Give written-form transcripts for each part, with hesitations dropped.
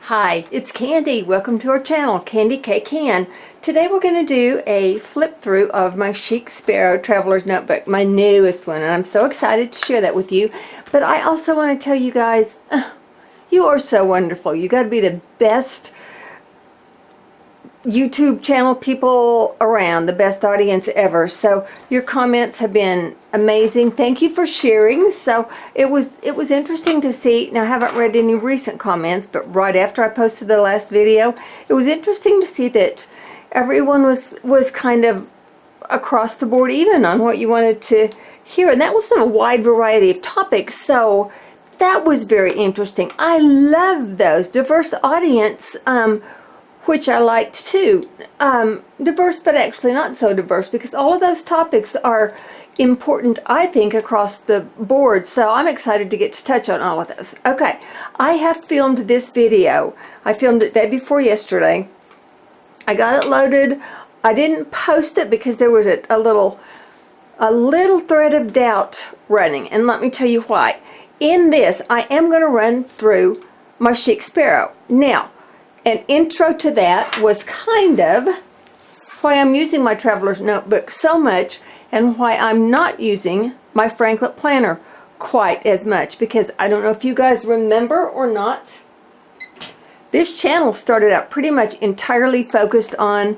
Hi, it's Candy. Welcome to our channel, Candy K Can. Today we're going to do a flip through of my Chic Sparrow Traveler's Notebook, my newest one, and I'm so excited to share that with you. But I also want to tell you guys, you are so wonderful. You got to be the best YouTube channel people around, the best audience ever. So your comments have been amazing. Thank you for sharing. So it was interesting to see. Now I haven't read any recent comments, but right after I posted the last video, it was interesting to see that everyone was kind of across the board even on what you wanted to hear, and that was a wide variety of topics. So that was very interesting. I love those diverse audience, which I liked too. Diverse, but actually not so diverse, because all of those topics are important, I think, across the board. So I'm excited to get to touch on all of those. Okay, I have filmed this video. I filmed it day before yesterday. I got it loaded. I didn't post it because there was a little thread of doubt running, and let me tell you why. In this, I am going to run through my Chic Sparrow. Now, an intro to that was kind of why I'm using my Traveler's Notebook so much and why I'm not using my Franklin Planner quite as much, because I don't know if you guys remember or not, this channel started out pretty much entirely focused on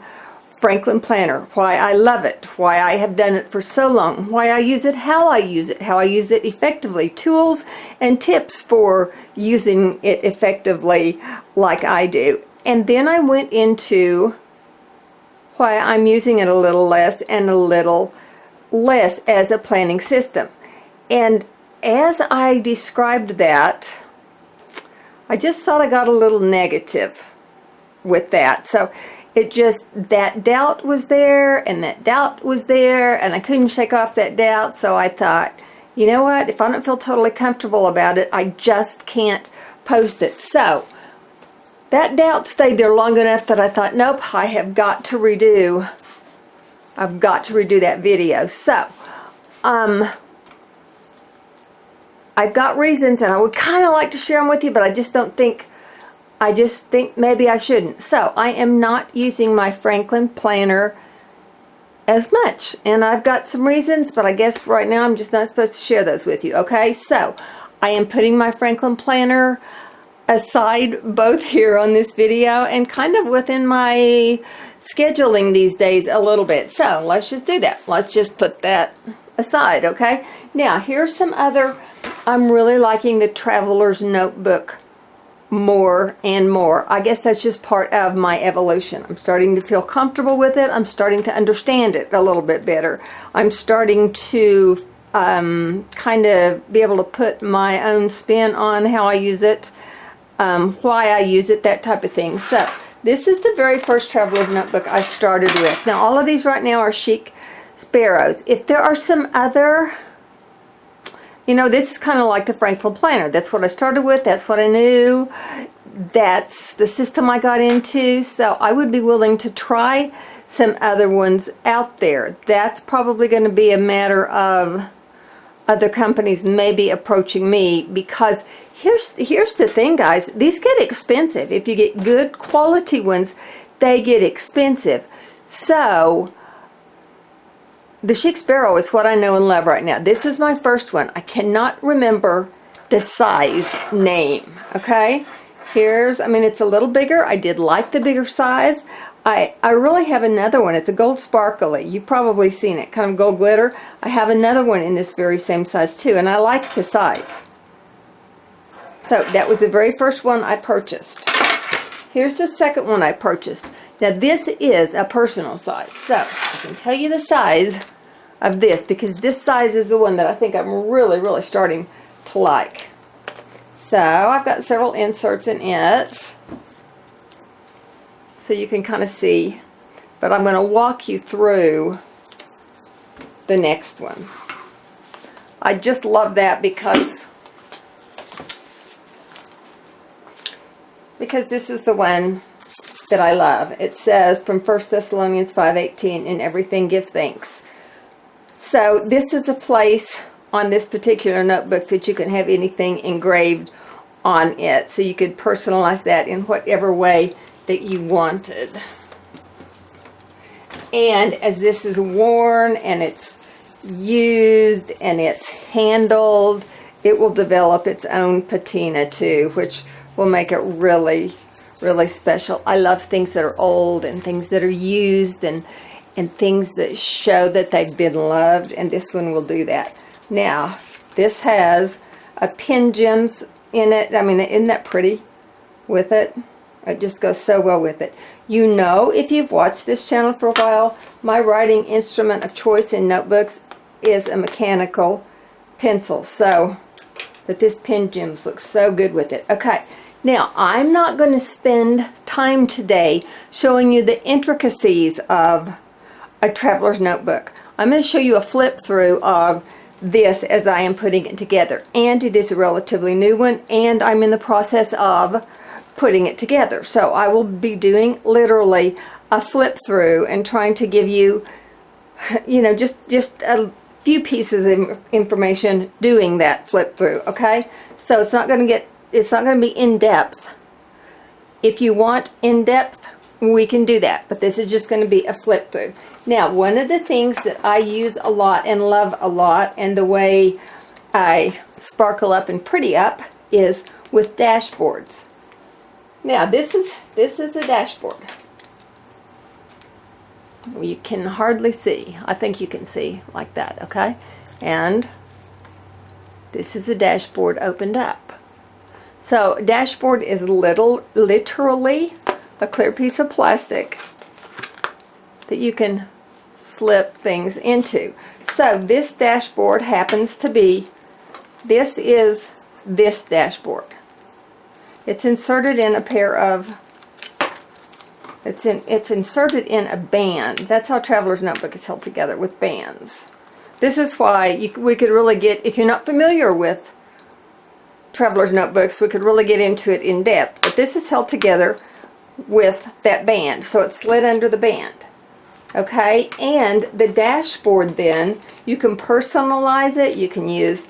Franklin Planner, why I love it, why I have done it for so long, why I use it, how I use it effectively, tools and tips for using it effectively like I do. And then I went into why I'm using it a little less and a little less as a planning system. And as I described that, I just thought I got a little negative with that. So it just, that doubt was there, and that doubt was there, and I couldn't shake off that doubt. So I thought, you know what, if I don't feel totally comfortable about it, I just can't post it. So that doubt stayed there long enough that I thought, nope, I've got to redo that video. So I've got reasons, and I would kind of like to share them with you, but I just think maybe I shouldn't. So I am not using my Franklin Planner as much, and I've got some reasons, but I guess right now I'm just not supposed to share those with you. Okay, so I am putting my Franklin Planner aside both here on this video and kind of within my scheduling these days a little bit. So let's just do that. Let's just put that aside. Okay, now here's some other. I'm really liking the Traveler's Notebook more and more. I guess that's just part of my evolution. I'm starting to feel comfortable with it. I'm starting to understand it a little bit better. I'm starting to kind of be able to put my own spin on how I use it, why I use it, that type of thing. So this is the very first Traveler's Notebook I started with. Now all of these right now are Chic Sparrows. If there are some other, you know, this is kind of like the Franklin Planner. That's what I started with. That's what I knew. That's the system I got into. So I would be willing to try some other ones out there. That's probably going to be a matter of other companies maybe approaching me, because here's the thing, guys. These get expensive. If you get good quality ones, they get expensive. So the Chic Sparrow is what I know and love right now. This is my first one. I cannot remember the size name. Okay, I mean, it's a little bigger. I did like the bigger size. I really have another one. It's a gold sparkly. You've probably seen it, kind of gold glitter. I have another one in this very same size too, and I like the size. So that was the very first one I purchased. Here's the second one I purchased. Now this is a personal size, so I can tell you the size of this, because this size is the one that I think I'm really starting to like. So I've got several inserts in it, so you can kind of see, but I'm going to walk you through the next one. I just love that because this is the one that I love. It says from 1 Thessalonians 5:18, in everything give thanks. So this is a place on this particular notebook that you can have anything engraved on it, so you could personalize that in whatever way that you wanted. And as this is worn and it's used and it's handled, it will develop its own patina too, which will make it really, really special. I love things that are old and things that are used and things that show that they've been loved, and this one will do that. Now, this has a pin gems in it. I mean, isn't that pretty with it? It just goes so well with it. You know, if you've watched this channel for a while, my writing instrument of choice in notebooks is a mechanical pencil. So, but this pin gems looks so good with it. Okay, now I'm not going to spend time today showing you the intricacies of a traveler's notebook. I'm going to show you a flip through of this as I am putting it together, and it is a relatively new one, and I'm in the process of putting it together. So I will be doing literally a flip through and trying to give you, you know, just a few pieces of information doing that flip through. Okay, so it's not going to be in depth. If you want in depth, we can do that, but this is just going to be a flip through. Now, one of the things that I use a lot and love a lot, and the way I sparkle up and pretty up, is with dashboards. Now, this is a dashboard. You can hardly see. I think you can see like that, okay? And this is a dashboard opened up. So, dashboard is literally a clear piece of plastic that you can slip things into. So this dashboard happens to be, this is this dashboard. It's inserted in a pair of, it's inserted in a band. That's how Traveler's Notebook is held together, with bands. This is why we could really get, if you're not familiar with Traveler's Notebooks, we could really get into it in depth. But this is held together with that band, so it's slid under the band. Okay, and the dashboard, then you can personalize it. You can use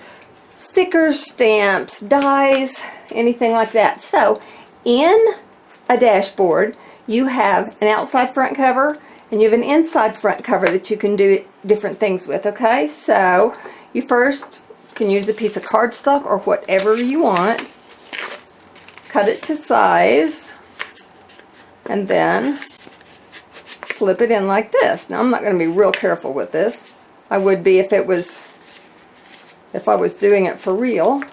stickers, stamps, dies, anything like that. So in a dashboard, you have an outside front cover and you have an inside front cover that you can do different things with. Okay, so you first can use a piece of cardstock or whatever you want, cut it to size, and then slip it in like this. Now, I'm not going to be real careful with this. I would be if I was doing it for real.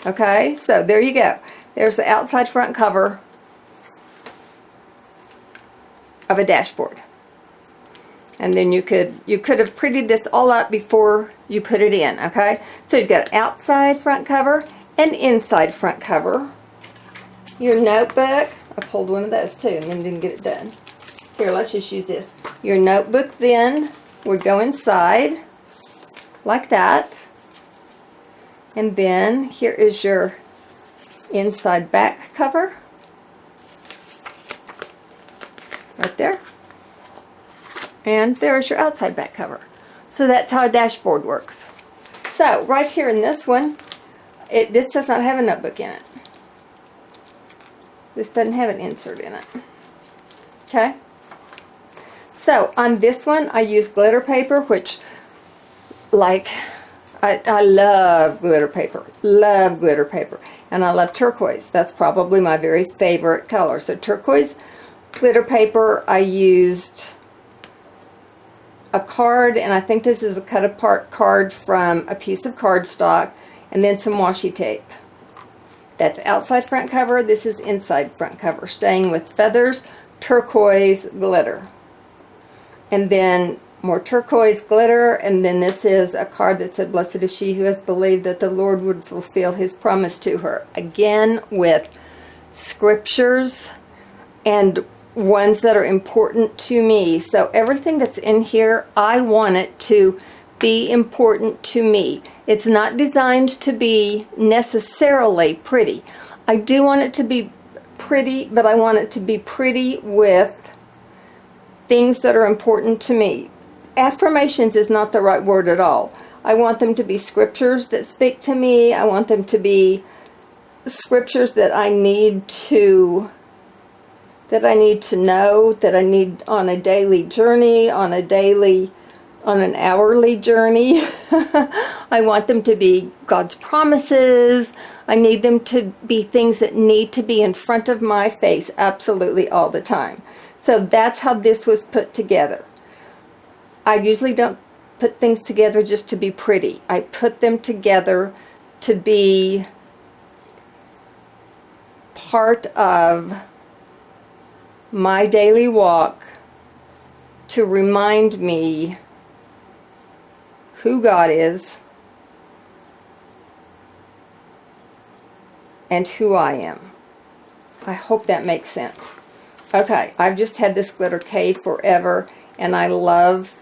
Okay, so there you go. There's the outside front cover of a dashboard. And then you could have prettied this all up before you put it in. Okay, so you've got outside front cover and inside front cover. Your notebook, I pulled one of those too and then didn't get it done. Here, let's just use this. Your notebook then would go inside like that. And then here is your inside back cover. Right there. And there's your outside back cover. So that's how a dashboard works. So right here in this one, this does not have a notebook in it. This doesn't have an insert in it. Okay? So on this one, I use glitter paper, which, like, I love glitter paper. Love glitter paper. And I love turquoise. That's probably my very favorite color. So turquoise glitter paper, I used a card, and I think this is a cut apart card from a piece of cardstock, and then some washi tape. That's outside front cover. This is inside front cover. Staying with feathers, turquoise glitter. And then more turquoise glitter, and then this is a card that said, "Blessed is she who has believed that the Lord would fulfill his promise to her." Again, with scriptures and ones that are important to me. So everything that's in here, I want it to be important to me. It's not designed to be necessarily pretty. I do want it to be pretty, but I want it to be pretty with things that are important to me. Affirmations is not the right word at all. I want them to be scriptures that speak to me. I want them to be scriptures that I need to know, that I need on a daily journey, on an hourly journey. I want them to be God's promises. I need them to be things that need to be in front of my face absolutely all the time. So that's how this was put together. I usually don't put things together just to be pretty. I put them together to be part of my daily walk, to remind me who God is and who I am. I hope that makes sense. Okay, I've just had this glitter K forever, and I love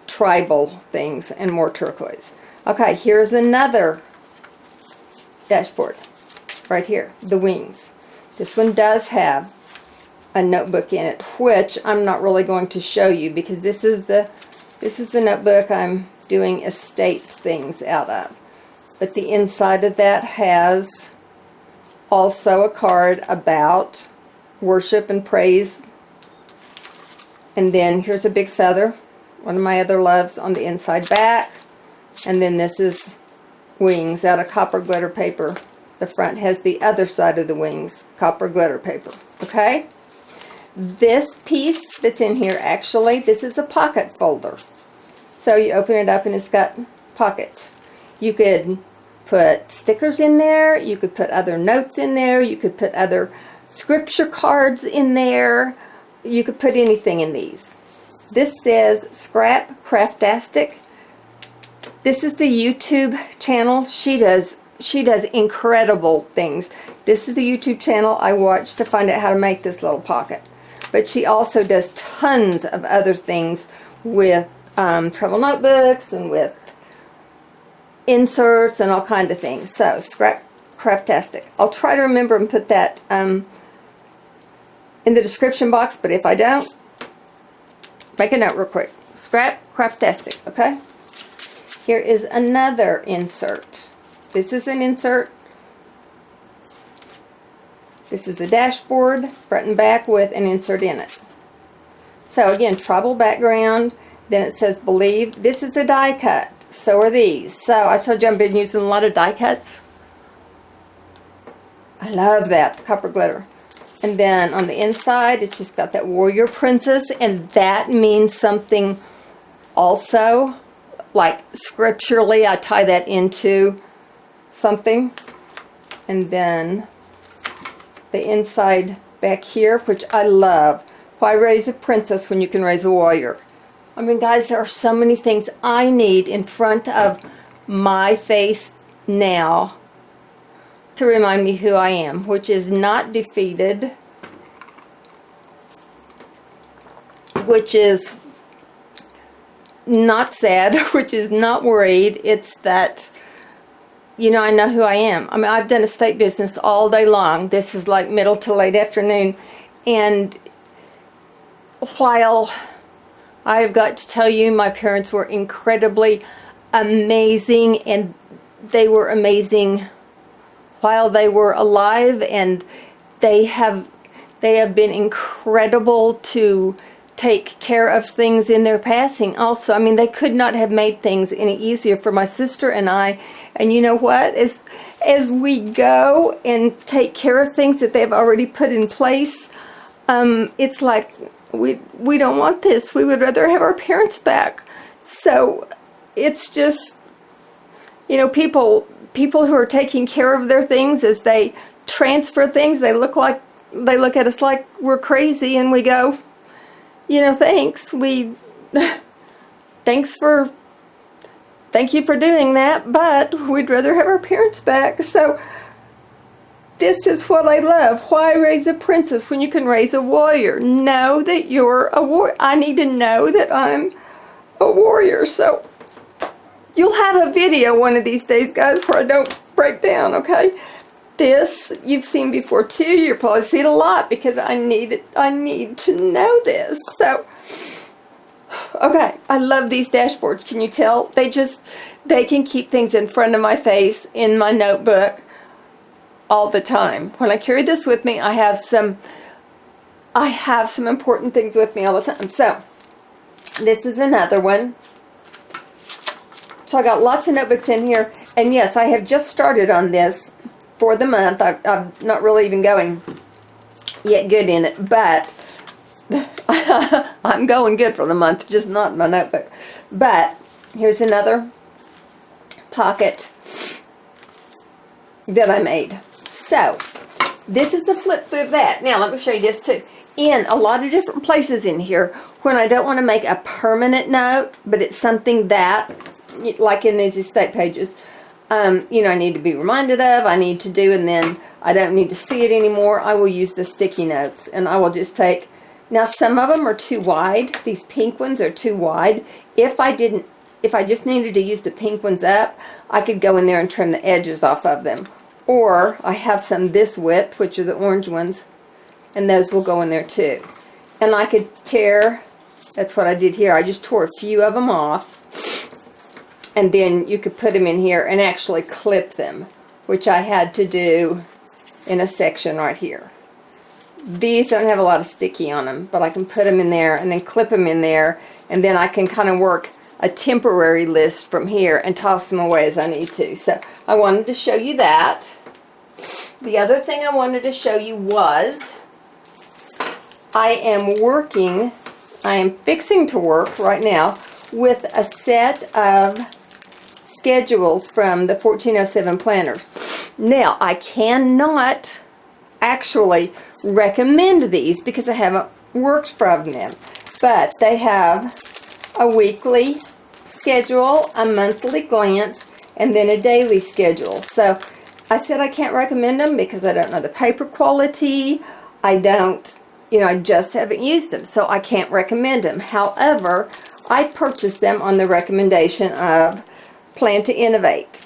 tribal things and more turquoise. Okay, here's another dashboard right here, the wings. This one does have a notebook in it, which I'm not really going to show you because this is the notebook I'm doing estate things out of. But the inside of that has also a card about worship and praise. And then here's a big feather, one of my other loves, on the inside back. And then this is wings out of copper glitter paper. The front has the other side of the wings, copper glitter paper. Okay? This piece that's in here, actually, this is a pocket folder. So you open it up and it's got pockets. You could put stickers in there, you could put other notes in there, you could put other scripture cards in there, you could put anything in these. This says Scrap Craftastic. This is the YouTube channel. She does incredible things. This is the YouTube channel I watched to find out how to make this little pocket. But she also does tons of other things with travel notebooks and with inserts and all kinds of things. So, Scrap Craftastic. I'll try to remember and put that in the description box, but if I don't, make a note real quick. Scrap Craftastic, okay? Here is another insert. This is an insert. This is a dashboard, front and back, with an insert in it. So again, tribal background. Then it says believe. This is a die cut. So are these. So I told you I've been using a lot of die cuts. I love that, the copper glitter. And then on the inside, it's just got that warrior princess, and that means something also. Like scripturally, I tie that into something. And then the inside back here, which I love. Why raise a princess when you can raise a warrior? I mean, guys, there are so many things I need in front of my face now to remind me who I am, which is not defeated, which is not sad, which is not worried. It's that, you know, I know who I am. I mean, I've done estate business all day long. This is like middle to late afternoon. And while I've got to tell you, my parents were incredibly amazing, and they were amazing while they were alive, and they have been incredible to take care of things in their passing also. I mean, they could not have made things any easier for my sister and I. And you know what? As we go and take care of things that they've already put in place, it's like we don't want this. We would rather have our parents back. So it's just, you know, people who are taking care of their things, as they transfer things, they look at us like we're crazy, and we go, you know, thanks. Thank you for doing that, but we'd rather have our parents back. So this is what I love. Why raise a princess when you can raise a warrior? Know that you're a warrior. I need to know that I'm a warrior. So you'll have a video one of these days, guys, where I don't break down, okay? This you've seen before too. You'll probably see it a lot because I need to know this. So okay, I love these dashboards. Can you tell? They can keep things in front of my face in my notebook all the time. When I carry this with me, I have some important things with me all the time. So this is another one. So I got lots of notebooks in here, and yes, I have just started on this for the month. I'm not really even going yet good in it, but I'm going good for the month, just not in my notebook. But here's another pocket that I made. So this is the flip through of that. Now let me show you this too. In a lot of different places in here, when I don't want to make a permanent note, but it's something that, like in these estate pages, you know, I need to be reminded of, I need to do, and then I don't need to see it anymore, I will use the sticky notes, and I will just take, now some of them are too wide, these pink ones are too wide. If I just needed to use the pink ones up, I could go in there and trim the edges off of them. Or I have some this width, which are the orange ones, and those will go in there too. And I could tear, that's what I did here, I just tore a few of them off, and then you could put them in here and actually clip them, which I had to do in a section right here. These don't have a lot of sticky on them, but I can put them in there and then clip them in there, and then I can kind of work a temporary list from here and toss them away as I need to. So I wanted to show you that. The other thing I wanted to show you was I am fixing to work right now with a set of schedules from the 1407 planners. Now, I cannot actually recommend these because I haven't worked from them, but they have a weekly schedule, a monthly glance, and then a daily schedule. So I said I can't recommend them because I don't know the paper quality. I just haven't used them, so I can't recommend them. However, I purchased them on the recommendation of Plan to Innovate.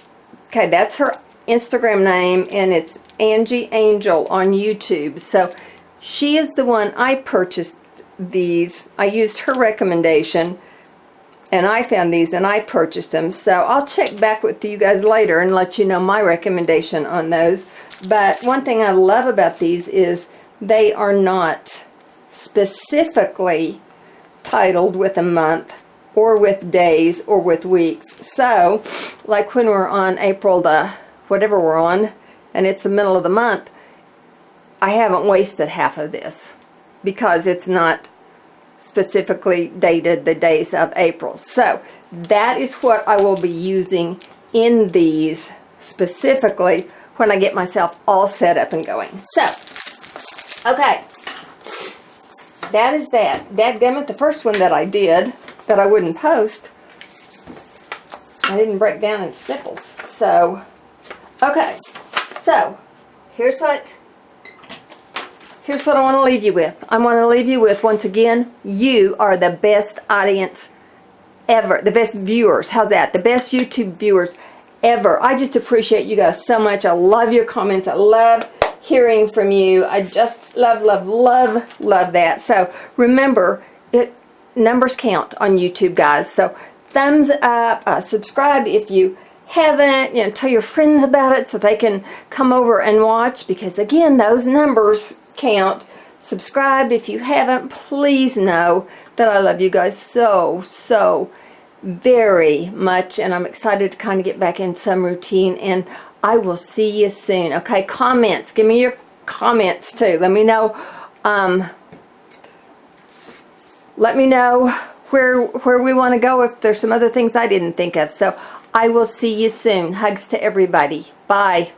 Okay, that's her Instagram name, and it's Angie Angel on YouTube. So she is the one I purchased these. I used her recommendation, and I found these, and I purchased them. So I'll check back with you guys later and let you know my recommendation on those. But one thing I love about these is they are not specifically titled with a month or with days or with weeks. So like when we're on April the whatever we're on and it's the middle of the month, I haven't wasted half of this because it's not specifically dated the days of April. So that is what I will be using in these specifically when I get myself all set up and going. So okay, that is that. Dadgummit, the first one that I did that I wouldn't post, I didn't break down in snipples. So, okay, so here's what I want to leave you with. I want to leave you with, once again, you are the best audience ever, the best viewers. How's that? The best YouTube viewers ever. I just appreciate you guys so much. I love your comments. I love hearing from you. I just love that. So remember, numbers count on YouTube, guys. So thumbs up, subscribe if you haven't, tell your friends about it so they can come over and watch, because again, those numbers count. Subscribe if you haven't. Please know that I love you guys so very much, and I'm excited to kind of get back in some routine, and I will see you soon. Okay, comments. Give me your comments too. Let me know. Let me know where we want to go, if there's some other things I didn't think of. So I will see you soon. Hugs to everybody. Bye.